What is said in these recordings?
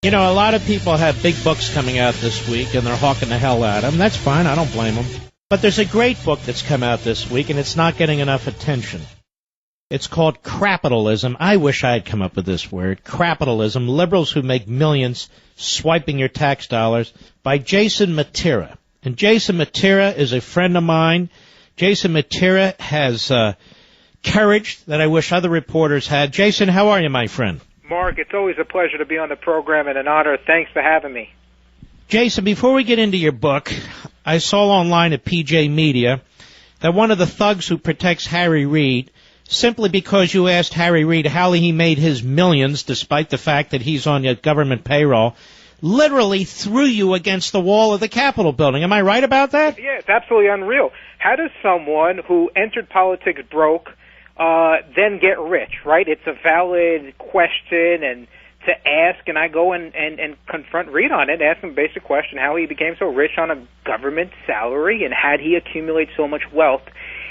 You know, a lot of people have big books coming out this week, and they're hawking the hell at them. That's fine. I don't blame them. But there's a great book that's come out this week, and it's not getting enough attention. It's called Crapitalism. I wish I had come up with this word. Crapitalism, Liberals Who Make Millions Swiping Your Tax Dollars, by Jason Mattera. And Jason Mattera is a friend of mine. Jason Mattera has courage that I wish other reporters had. Jason, how are you, my friend? Mark, it's always a pleasure to be on the program and an honor. Thanks for having me. Jason, before we get into your book, I saw online at PJ Media that one of the thugs who protects Harry Reid, simply because you asked Harry Reid how he made his millions, despite the fact that he's on your government payroll, literally threw you against the wall of the Capitol building. Am I right about that? Yeah, it's absolutely unreal. How does someone who entered politics broke then get rich, right? It's a valid question and to ask, and I go and confront Reid on it, ask him a basic question, how he became so rich on a government salary and how did he accumulate so much wealth.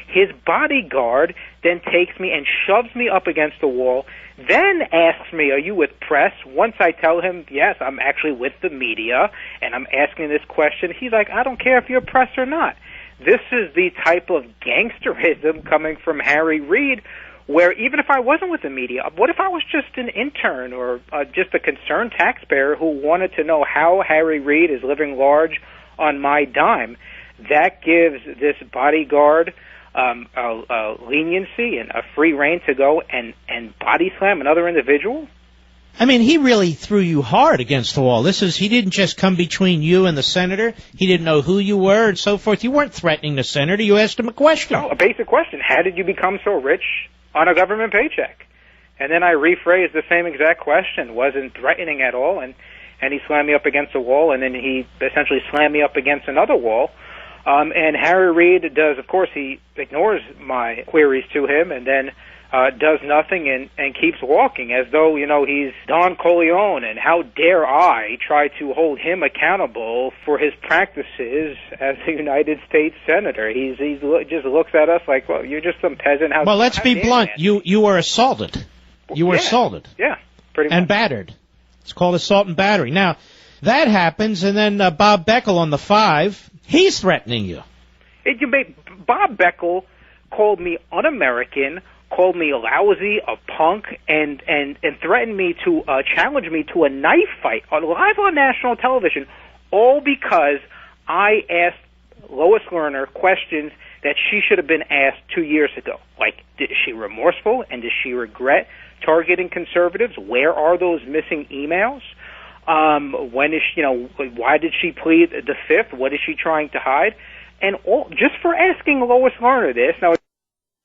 His bodyguard then takes me and shoves me up against the wall, then asks me, are you with press? Once I tell him, yes, I'm actually with the media, and I'm asking this question, he's like, I don't care if you're press or not. This is the type of gangsterism coming from Harry Reid, where even if I wasn't with the media, what if I was just an intern or just a concerned taxpayer who wanted to know how Harry Reid is living large on my dime? That gives this bodyguard leniency and a free rein to go and body slam another individual? I mean, he really threw you hard against the wall. He didn't just come between you and the senator. He didn't know who you were and so forth. You weren't threatening the senator. You asked him a question. No, a basic question. How did you become so rich on a government paycheck? And then I rephrased the same exact question. Wasn't threatening at all. And he slammed me up against the wall, and then he essentially slammed me up against another wall. And Harry Reid does, of course, he ignores my queries to him and then does nothing and keeps walking as though, you know, he's Don Corleone, and how dare I try to hold him accountable for his practices as a United States Senator. He just looks at us like, well, you're just some peasant. Well, let's be blunt. You were assaulted. You were assaulted. Yeah, pretty much. And battered. It's called assault and battery. Now, that happens, and then Bob Beckel on the 5, he's threatening you. Bob Beckel called me un-American, called me lousy, a punk, and threatened me to challenge me to a knife fight live on national television, all because I asked Lois Lerner questions that she should have been asked 2 years ago. Like, is she remorseful, and does she regret targeting conservatives? Where are those missing emails? When is she, why did she plead the 5th? What is she trying to hide? And just for asking Lois Lerner this. Now,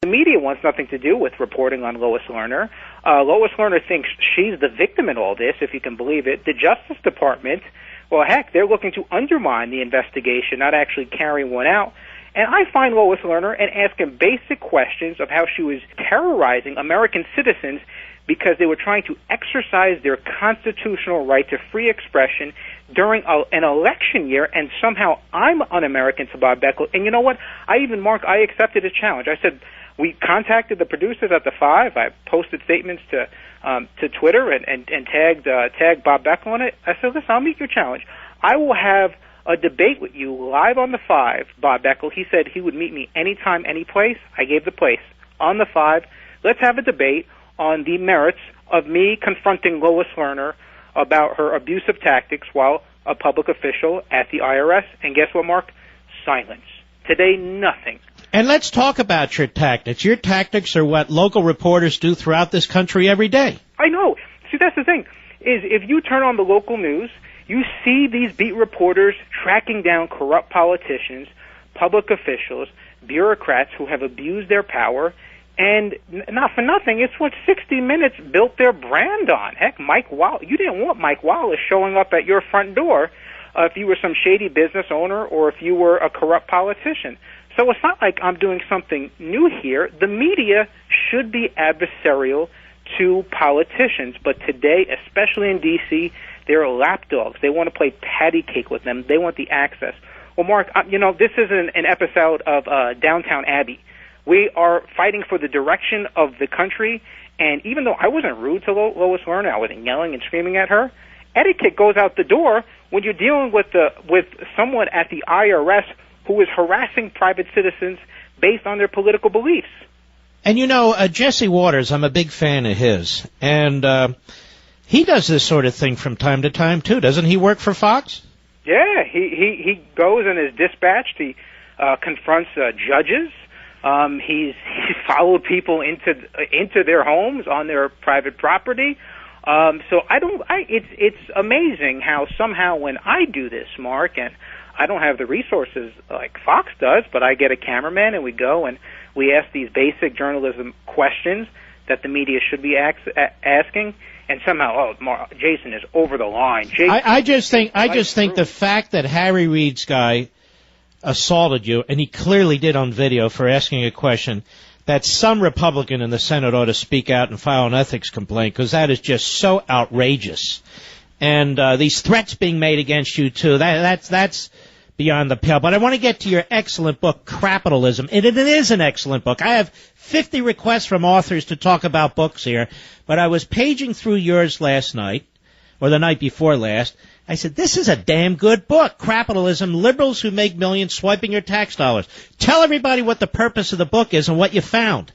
the media wants nothing to do with reporting on Lois Lerner. Lois Lerner thinks she's the victim in all this, if you can believe it. The Justice Department, well, heck, they're looking to undermine the investigation, not actually carry one out. And I find Lois Lerner and ask him basic questions of how she was terrorizing American citizens because they were trying to exercise their constitutional right to free expression during an election year, and somehow I'm un-American to Bob Beckel. And you know what? I accepted his challenge. I said, we contacted the producers at the 5. I posted statements to Twitter and tagged Bob Beckel on it. I said, listen, I'll meet your challenge. I will have a debate with you live on the 5, Bob Beckel. He said he would meet me anytime, any place. I gave the place. On the 5, let's have a debate on the merits of me confronting Lois Lerner about her abusive tactics while a public official at the IRS. And guess what, Mark? Silence. Today, nothing. And let's talk about your tactics. Your tactics are what local reporters do throughout this country every day. I know. See, that's the thing, is if you turn on the local news, you see these beat reporters tracking down corrupt politicians, public officials, bureaucrats who have abused their power, and not for nothing, it's what 60 Minutes built their brand on. Heck, Mike Wallace, you didn't want Mike Wallace showing up at your front door if you were some shady business owner or if you were a corrupt politician. So it's not like I'm doing something new here. The media should be adversarial to politicians, but today, especially in D.C., they're lapdogs. They want to play patty cake with them. They want the access. Well, Mark, this is an episode of Downtown Abbey. We are fighting for the direction of the country, and even though I wasn't rude to Lois Lerner, I wasn't yelling and screaming at her, etiquette goes out the door when you're dealing with someone at the IRS who is harassing private citizens based on their political beliefs. And Jesse Waters, I'm a big fan of his, and he does this sort of thing from time to time too. Doesn't he work for Fox? Yeah, he goes and is dispatched. He confronts judges. He's followed people into their homes on their private property. So it's amazing how somehow when I do this, Mark, and I don't have the resources like Fox does, but I get a cameraman and we go and we ask these basic journalism questions that the media should be asking, and somehow, Jason is over the line. I just think the fact that Harry Reid's guy assaulted you, and he clearly did on video for asking a question, that some Republican in the Senate ought to speak out and file an ethics complaint, because that is just so outrageous. And these threats being made against you, too, that's beyond the pale. But I want to get to your excellent book, Crapitalism. And it is an excellent book. I have 50 requests from authors to talk about books here, but I was paging through yours last night, or the night before last. I said, this is a damn good book, Crapitalism, Liberals Who Make Millions Swiping Your Tax Dollars. Tell everybody what the purpose of the book is and what you found.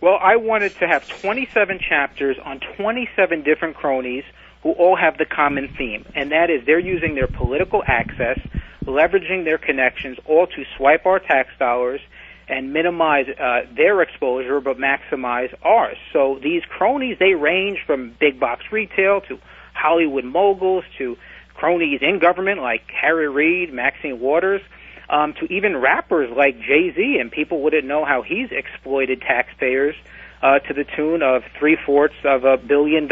Well, I wanted to have 27 chapters on 27 different cronies who all have the common theme, and that is they're using their political access, leveraging their connections, all to swipe our tax dollars and minimize their exposure but maximize ours. So these cronies, they range from big box retail to Hollywood moguls to cronies in government like Harry Reid, Maxine Waters, to even rappers like Jay-Z, and people wouldn't know how he's exploited taxpayers to the tune of $750 million.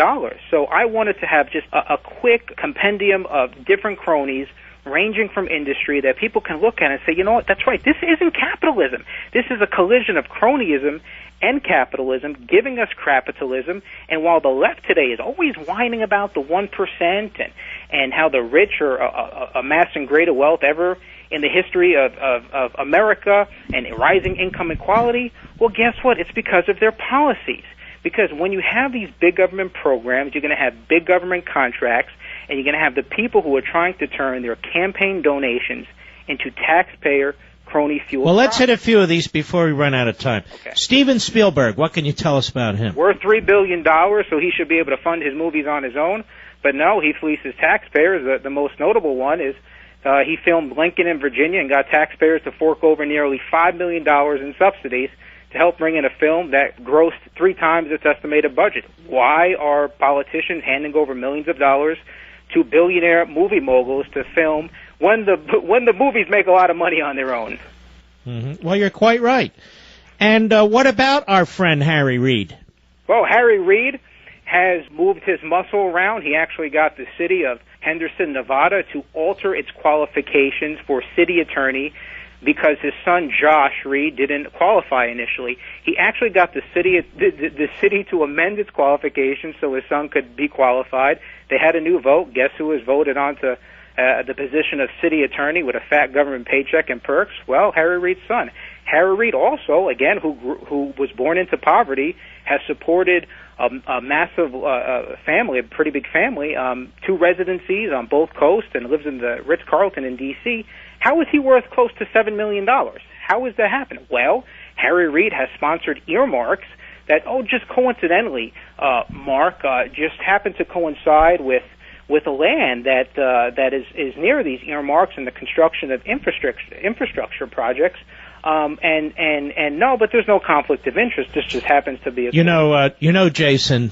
So I wanted to have just a quick compendium of different cronies ranging from industry that people can look at and say, you know what, that's right, this isn't capitalism. This is a collision of cronyism and capitalism, giving us crapitalism. And while the left today is always whining about the 1% and how the rich are amassing greater wealth ever in the history of America and rising income inequality, well, guess what? It's because of their policies. Because when you have these big government programs, you're going to have big government contracts, and you're going to have the people who are trying to turn their campaign donations into taxpayer crony fuel. Well, let's hit a few of these before we run out of time. Okay. Steven Spielberg, what can you tell us about him? Worth $3 billion, so he should be able to fund his movies on his own. But no, he fleeces taxpayers. The most notable one is he filmed Lincoln in Virginia and got taxpayers to fork over nearly $5 million in subsidies to help bring in a film that grossed 3 times its estimated budget. Why are politicians handing over millions of dollars to billionaire movie moguls to film when the movies make a lot of money on their own? Mm-hmm. Well, you're quite right. And what about our friend Harry Reid? Well, Harry Reid has moved his muscle around. He actually got the city of Henderson, Nevada, to alter its qualifications for city attorney because his son Josh Reid didn't qualify initially. He actually got the city to amend its qualifications so his son could be qualified. They had a new vote. Guess who was voted onto the position of city attorney with a fat government paycheck and perks? Well, Harry Reid's son. Harry Reid also, again, who was born into poverty, has supported a massive family, a pretty big family, 2 residencies on both coasts, and lives in the Ritz-Carlton in D.C. How is he worth close to $7 million? How is that happening? Well, Harry Reid has sponsored earmarks that, just coincidentally, Mark, just happen to coincide with a land that is near these earmarks and the construction of infrastructure projects. And no, but there's no conflict of interest. This just happens to be a Jason,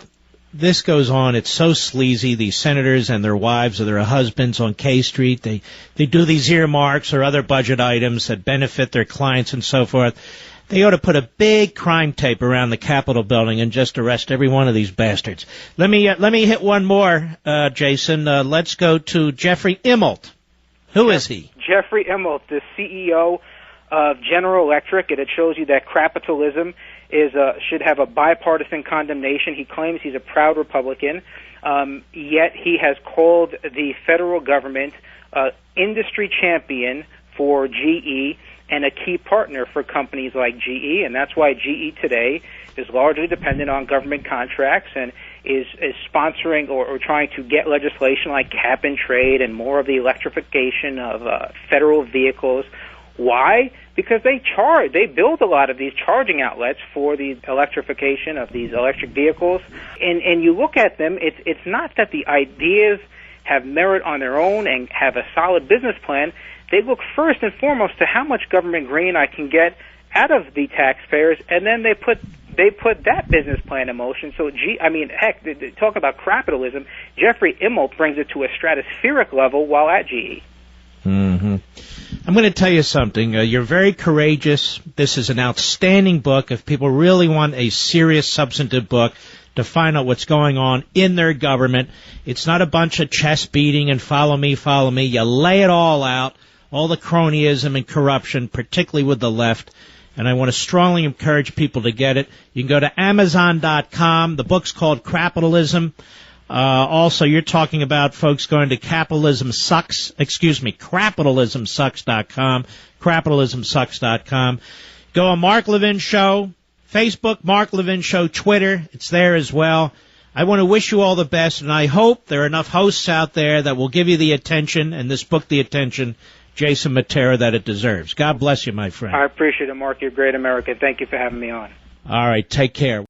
this goes on. It's so sleazy. These senators and their wives or their husbands on K Street, they do these earmarks or other budget items that benefit their clients and so forth. They ought to put a big crime tape around the Capitol building and just arrest every one of these bastards. Let me hit one more, Jason. Let's go to Jeffrey Immelt. Who is he? Jeffrey Immelt, the CEO of General Electric, and it shows you that crapitalism should have a bipartisan condemnation. He claims he's a proud Republican, yet he has called the federal government industry champion for GE and a key partner for companies like GE, and that's why GE today is largely dependent on government contracts and is sponsoring or trying to get legislation like cap and trade and more of the electrification of federal vehicles. Why? Because they build a lot of these charging outlets for the electrification of these electric vehicles, and you look at them, it's not that the ideas have merit on their own and have a solid business plan. They look first and foremost to how much government grain I can get out of the taxpayers, and then they put that business plan in motion. So, heck, talk about crapitalism. Jeffrey Immelt brings it to a stratospheric level while at GE. Mm-hmm. I'm going to tell you something. You're very courageous. This is an outstanding book. If people really want a serious, substantive book to find out what's going on in their government, it's not a bunch of chest beating and follow me, follow me. You lay it all out, all the cronyism and corruption, particularly with the left. And I want to strongly encourage people to get it. You can go to Amazon.com. The book's called Crapitalism. Also, you're talking about folks going to Crapitalismsucks.com, Crapitalismsucks.com. Go on Mark Levin Show, Facebook, Mark Levin Show, Twitter. It's there as well. I want to wish you all the best, and I hope there are enough hosts out there that will give you the attention, and this book the attention, Jason Mattera, that it deserves. God bless you, my friend. I appreciate it, Mark. You're a great American. Thank you for having me on. All right, take care.